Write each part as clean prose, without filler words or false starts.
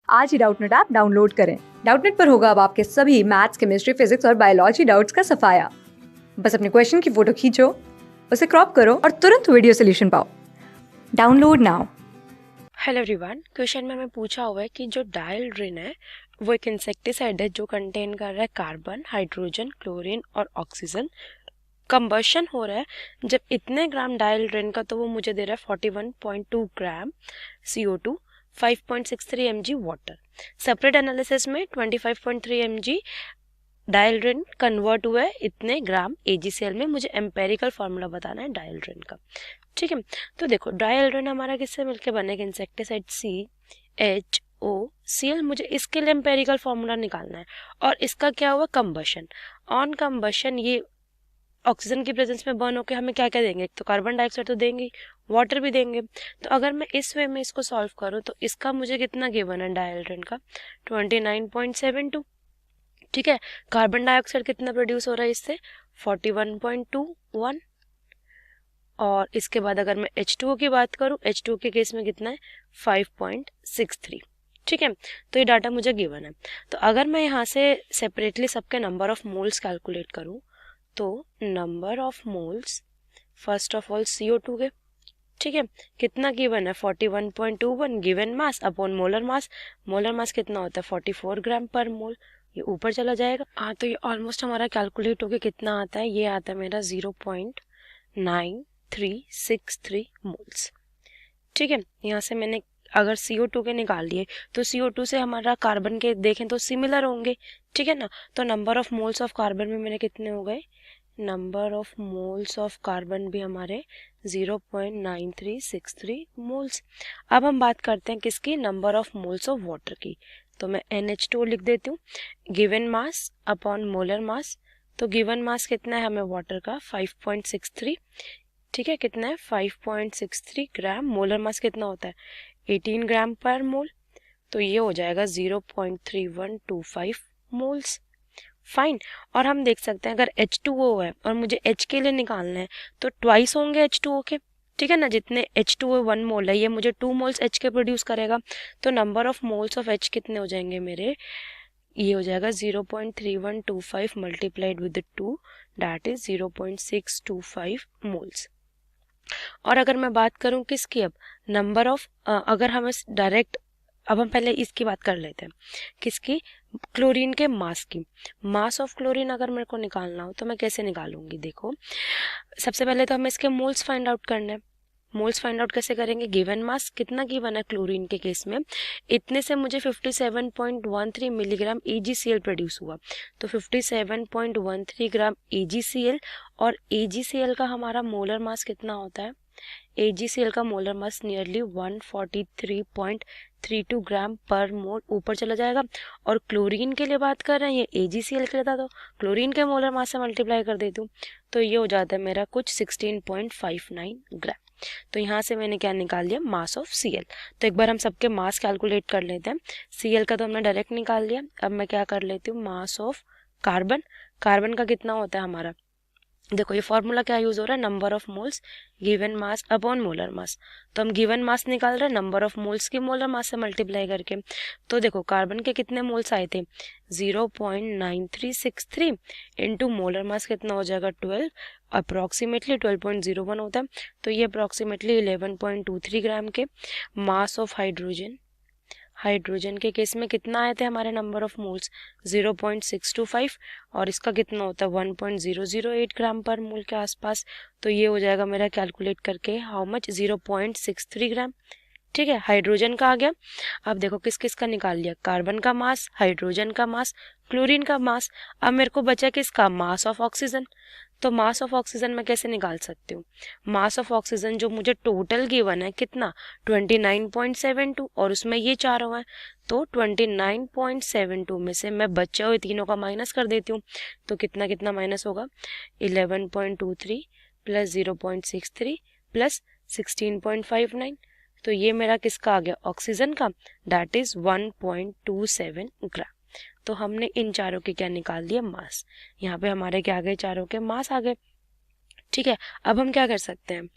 आज ही Doubtnut app download करें। Doubtnut पर होगा अब आपके सभी मैथ्स, केमिस्ट्री, फिजिक्स और बायोलॉजी डाउट्स का सफाया। बस अपने क्वेश्चन की फोटो खींचो, उसे क्रॉप करो और तुरंत वीडियो सोल्यूशन पाओ। Download now. Hello everyone, question में हमें पूछा हुआ है कि जो डायल्ड्रिन है वो एक इंसेक्टिसाइड है जो कंटेन कर रहा है कार्बन, हाइड्रोजन, क्लोरीन और ऑक्सीजन। कंबशन हो रहा है जब इतने ग्राम डायल्ड्रिन का, तो वो मुझे दे रहा है 41.2 ग्राम CO2, 5.63 mg water. Separate analysis में 25.3 mg डायल्ड्रिन कन्वर्ट हुआ है इतने ग्राम AgCl में। मुझे एम्पेरिकल फार्मूला बताना है डायल्ड्रिन का। ठीक है, तो देखो डायल्ड्रिन हमारा किससे मिलके बनेगा? Insecticide CHOCl। मुझे इसके लिए एम्पेरिकल फार्मूला निकालना है। और इसका क्या हुआ? कंबशन। ऑन कंबशन ये ऑक्सीजन की प्रेजेंस में बर्न होकर हमें क्या क्या देंगे? एक तो कार्बन डाइऑक्साइड तो देंगे, वाटर भी देंगे। तो अगर मैं इस वे में इसको सॉल्व करूँ तो इसका मुझे कितना गिवन है डायल्ड्रिन का? 29.72। ठीक है, कार्बन डाइऑक्साइड कितना प्रोड्यूस हो रहा है इससे? 41.21। और इसके बाद अगर मैं H2O की बात करूं, H2O के केस में कितना है? 5.63। ठीक है, तो ये डाटा मुझे गिवन है। तो अगर मैं यहाँ से सेपरेटली सबके नंबर ऑफ मोल्स कैलकुलेट करूं तो number of moles first of all CO2 के, ठीक है, कितना गिवन है? 41.21 given mass upon molar mass. Molar mass कितना होता है? 44 ग्राम पर मोल। ये ऊपर चला जाएगा। हाँ, तो ये ऑलमोस्ट हमारा कैलकुलेट होके कितना आता है? ये आता है मेरा 0.9363 मोल्स। ठीक है, यहाँ से मैंने अगर CO2 के निकाल लिए तो CO2 से हमारा कार्बन के देखें तो सिमिलर होंगे। ठीक है ना, तो number of moles of carbon में मेरे कितने हो गए? Number of moles of carbon भी हमारे 0.9363 मोल्स। अब हम बात करते हैं किसकी? Number of moles of water की। तो मैं NH2 लिख देती हूँ, given mass upon molar mass. तो गिवन मास कितना है हमें वाटर का? 5.63। ठीक है, कितना है? 5.63 ग्राम। मोलर मास कितना होता है? 18 ग्राम पर मोल। तो ये हो जाएगा 0.3125 मोल्स। फाइन। और हम देख सकते हैं अगर H2O है और मुझे H के लिए निकालना है तो ट्वाइस होंगे H2O के। ठीक है ना, जितने H2O 1 मोल है ये मुझे 2 मोल्स H के प्रोड्यूस करेगा। तो number of moles of H कितने हो जाएंगे मेरे? ये हो जाएगा 0.3125 multiplied with 2, that is 0.625 moles. और अगर मैं बात करूं किसकी, अब नंबर ऑफ अगर हमें डायरेक्ट, अब हम पहले इसकी बात कर लेते हैं। किसकी? क्लोरीन के मास की। मास ऑफ क्लोरीन अगर मेरे को निकालना हो तो मैं कैसे निकालूंगी? देखो, सबसे पहले तो हमें इसके मोल्स फाइंड आउट करने हैं। मोल्स फाइंड आउट कैसे करेंगे? गिवन मास कितना गिवन है क्लोरीन के केस में? इतने से मुझे 57.13 मिलीग्राम AgCl प्रोड्यूस हुआ। तो 57.13 ग्राम AgCl। और AgCl का हमारा मोलर मास कितना होता है? AgCl का मोलर मास नियरली 143.32 ग्राम पर मोल। ऊपर चला जाएगा। और क्लोरीन के लिए बात कर रहे हैं, ये AgCl के लिए था तो क्लोरीन के मोलर मास से मल्टीप्लाई कर देती हूँ। तो ये हो जाता है मेरा कुछ 16.59 ग्राम। तो यहाँ से मैंने क्या निकाल लिया? Mass of Cl। तो एक बार हम सबके मास कैलकुलेट कर लेते हैं। Cl का तो हमने डायरेक्ट निकाल लिया। अब मैं क्या कर लेती हूँ? Mass of carbon. कार्बन का कितना होता है हमारा? देखो ये फॉर्मूला क्या यूज हो रहा है? Number of moles given mass upon molar mass. तो हम गिवन मास निकाल रहे हैं नंबर ऑफ मोल्स की मोलर मास से मल्टीप्लाई करके। तो देखो कार्बन के कितने मोल्स आए थे? 0.9363 इंटू मोलर मास कितना हो जाएगा? 12, अप्रोक्सीमेटली 12.01 होता है। तो ये अप्रोक्सीमेटली 11.23 ग्राम के। मास ऑफ हाइड्रोजन, हाइड्रोजन के केस में कितना आए थे हमारे नंबर ऑफ मोल्स? 0.625। और इसका कितना होता है? 1.008 ग्राम पर मोल के आसपास। तो ये हो जाएगा मेरा कैलकुलेट करके हाउ मच? 0.63 ग्राम। ठीक है, हाइड्रोजन का आ गया। अब देखो किस किस का निकाल लिया? कार्बन का मास, हाइड्रोजन का मास, क्लोरीन का मास। अब मेरे को बचा किसका? Mass of oxygen. तो मास ऑफ ऑक्सीजन मैं कैसे निकाल सकती हूँ? मास ऑफ ऑक्सीजन जो मुझे टोटल गिवन है कितना? 29.72 और उसमें ये चारों है। तो 29.72 में से मैं बचे हुए तीनों का माइनस कर देती हूँ। तो कितना कितना माइनस होगा? 11.23 प्लस 0.63 प्लस 16.59। तो ये मेरा किसका आ गया? ऑक्सीजन का, दैट इज 1.27 ग्राम। तो हमने इन चारों के क्या निकाल दिया? मास। यहाँ पे हमारे क्या आ गए? चारों के मास आ गए। ठीक है, अब हम क्या कर सकते हैं,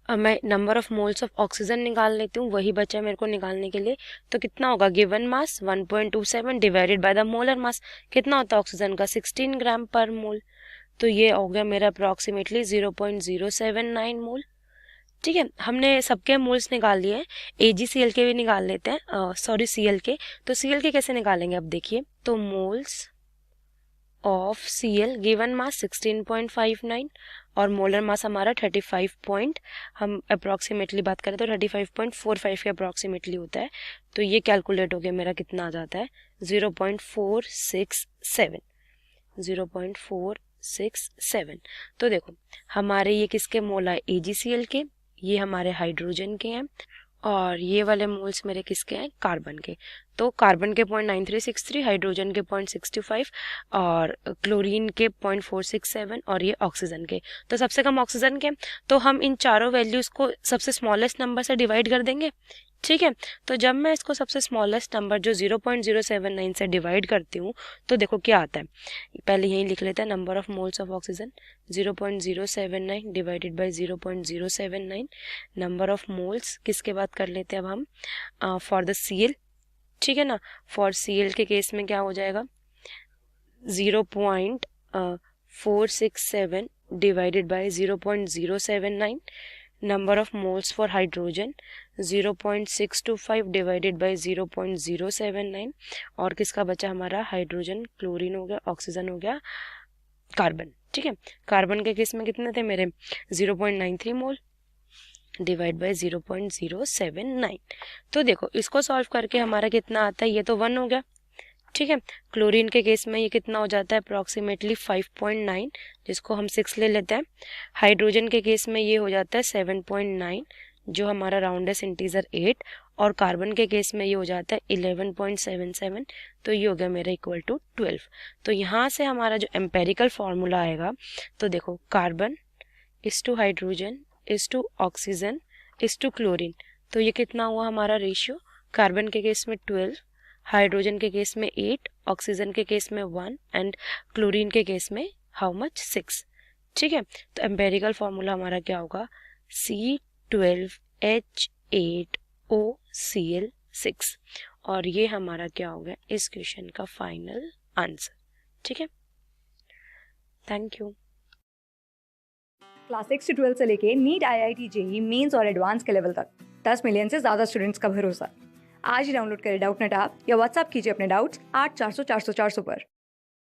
अब मैं number of moles of oxygen निकाल लेती हूँ, वही बचा मेरे को निकालने के लिए। तो कितना होगा, given mass 1.27 divided by the molar mass, कितना होता है ऑक्सीजन का 16 ग्राम पर मोल। तो ये हो गया मेरा अप्रॉक्सीमेटली 0.079 मोल। ठीक है, हमने सबके मोल्स निकाल लिए हैं, AgCl के भी निकाल लेते हैं, सॉरी Cl के। तो Cl के कैसे निकालेंगे, अब देखिए, तो moles of Cl given mass 16.59 और मोलर मास हमारा 35 पॉइंट, हम अप्रॉक्सीमेटली बात करें तो 35.45 के अप्रॉक्सीमेटली होता है। तो ये कैलकुलेट हो गया मेरा, कितना आ जाता है 0.467, 0.467। तो देखो हमारे ये किसके मोल आए, AgCl के, ये हमारे हाइड्रोजन के हैं, और ये वाले मोल्स मेरे किसके हैं, कार्बन के। तो कार्बन के 0.9363, हाइड्रोजन के 0.65 और क्लोरीन के 0.467 और ये ऑक्सीजन के। तो सबसे कम ऑक्सीजन के, तो हम इन चारों वैल्यूज़ को सबसे स्मॉलेस्ट नंबर से डिवाइड कर देंगे। ठीक है, तो जब मैं इसको सबसे स्मॉलेस्ट नंबर जो 0.079 से डिवाइड करती हूँ तो देखो क्या आता है, पहले यही लिख लेते हैं, number of moles of oxygen 0.079 divided by 0.079, number of moles किसके बात कर लेते हैं अब हम, फॉर द Cl। ठीक है ना, फॉर Cl के केस में क्या हो जाएगा 0.467 divided by 0.079, number of moles for hydrogen 0.625 divided by 0.079, और किसका बचा हमारा, हाइड्रोजन, क्लोरीन हो गया, ऑक्सीजन हो गया, कार्बन। ठीक है, कार्बन के केस में कितने थे मेरे 0.93 मोल डिवाइड बाय 0.079। तो देखो इसको सॉल्व करके हमारा कितना आता है, ये तो 1 हो गया। ठीक है, क्लोरीन के केस में ये कितना हो जाता है अप्रॉक्सीमेटली 5.9, जिसको हम 6 ले लेते हैं। हाइड्रोजन के केस में ये हो जाता है 7.9, जो हमारा राउंडेस्ट इंटीजर 8, और कार्बन के केस में ये हो जाता है 11.77, तो ये हो गया मेरा इक्वल टू 12। तो यहाँ से हमारा जो एम्पेरिकल फॉर्मूला आएगा, तो देखो carbon is to hydrogen is to oxygen is to chlorine, तो ये कितना हुआ हमारा रेशियो, कार्बन के केस में 12, हाइड्रोजन के केस में 8, ऑक्सीजन के केस में 1 एंड क्लोरीन के केस में हाउ मच 6। ठीक है, तो एम्पेरिकल फॉर्मूला हमारा क्या होगा, C12H8OCl6, और ये हमारा क्या हो गया इस क्वेश्चन का फाइनल आंसर। ठीक है, थैंक यू। क्लास 6 से 12 से लेके नीट, IIT, JEE मेंस और एडवांस के लेवल तक 10 मिलियन से ज़्यादा स्टूडेंट्स का भरोसा। आज ही डाउनलोड करें डाउटनेट ऐप या व्हाट्सएप कीजिए अपने डाउट्स 8400 400 400 पर।